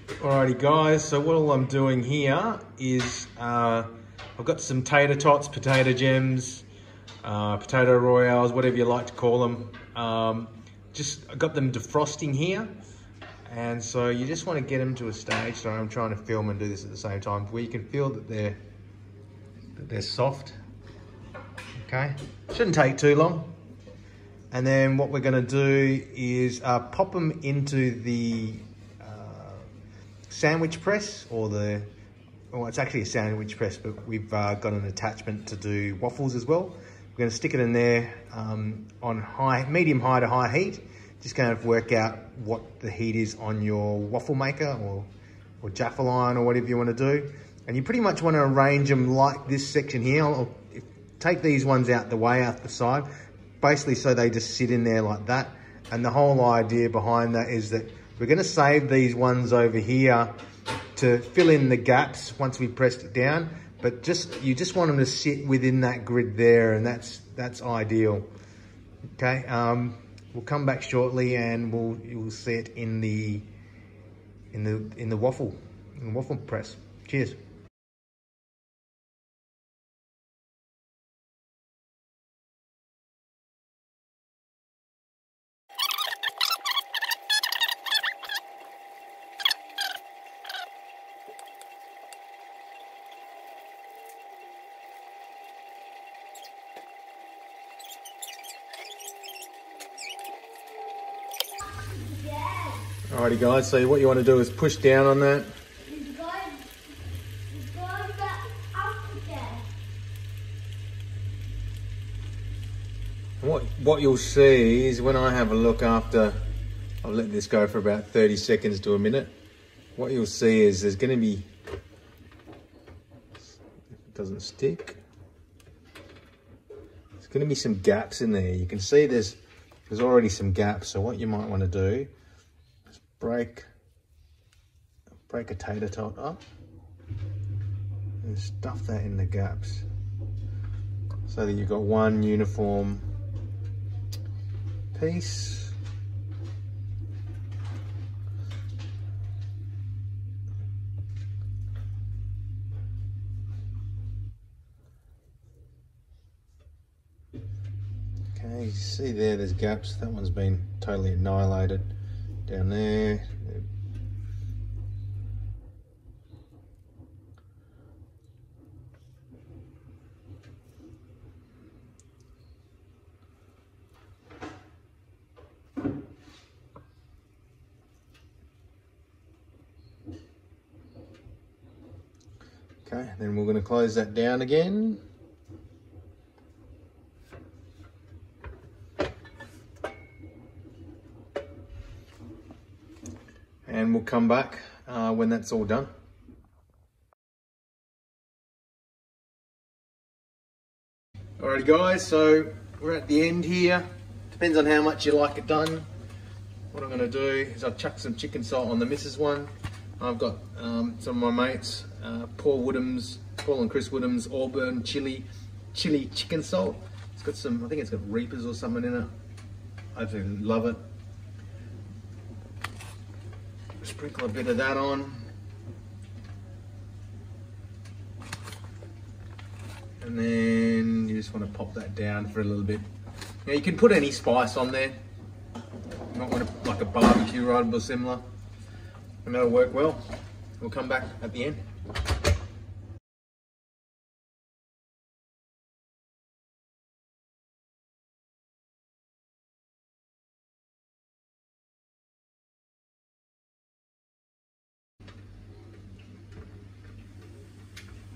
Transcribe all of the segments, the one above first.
Alrighty guys, so what all I'm doing here is I've got some tater tots, potato gems, potato royales, whatever you like to call them. I got them defrosting here, and so you just want to get them to a stage. So I'm trying to film and do this at the same time, where you can feel that they're soft. Okay, shouldn't take too long. And then what we're going to do is pop them into the sandwich press, well, it's actually a sandwich press, but we've got an attachment to do waffles as well. We're going to stick it in there on medium high to high heat. Just kind of work out what the heat is on your waffle maker or jaffle iron or whatever you want to do. And you pretty much want to arrange them like this section here. I'll take these ones out the way, out the side, basically so they just sit in there like that. And the whole idea behind that is that we're going to save these ones over here to fill in the gaps once we pressed it down, but you just want them to sit within that grid there, and that's ideal. Okay, we'll come back shortly and you'll see it in the waffle press. Cheers. Alrighty guys, so what you want to do is push down on that. And what you'll see is when I have a look after I've let this go for about 30 seconds to a minute, what you'll see is there's going to be, it doesn't stick, there's going to be some gaps in there. You can see there's already some gaps, so what you might want to do, break a tater tot up and stuff that in the gaps so that you've got one uniform piece. Okay, you see there's gaps. That one's been totally annihilated. Down there. Okay, then we're going to close that down again. And we'll come back when that's all done. Alrighty guys, so we're at the end here. Depends on how much you like it done. What I'm going to do is I've chucked some chicken salt on the missus one. I've got some of my mates, Paul and Chris Woodham's Auburn chili chicken salt. It's got some, I think it's got Reapers or something in it. I absolutely love it. Sprinkle a bit of that on, and then you just want to pop that down for a little bit. Now you can put any spice on there. You might want to, like a barbecue rub or similar, and that'll work well. We'll come back at the end.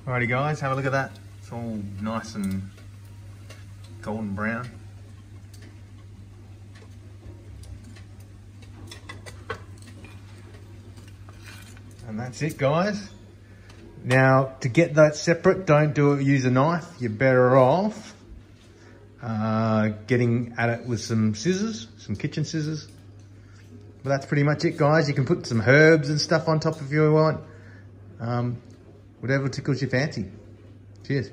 Alrighty guys, have a look at that. It's all nice and golden brown. And that's it guys. Now to get that separate, don't use a knife. You're better off getting at it with some scissors, some kitchen scissors. But that's pretty much it guys. You can put some herbs and stuff on top if you want. Whatever tickles your fancy. Cheers.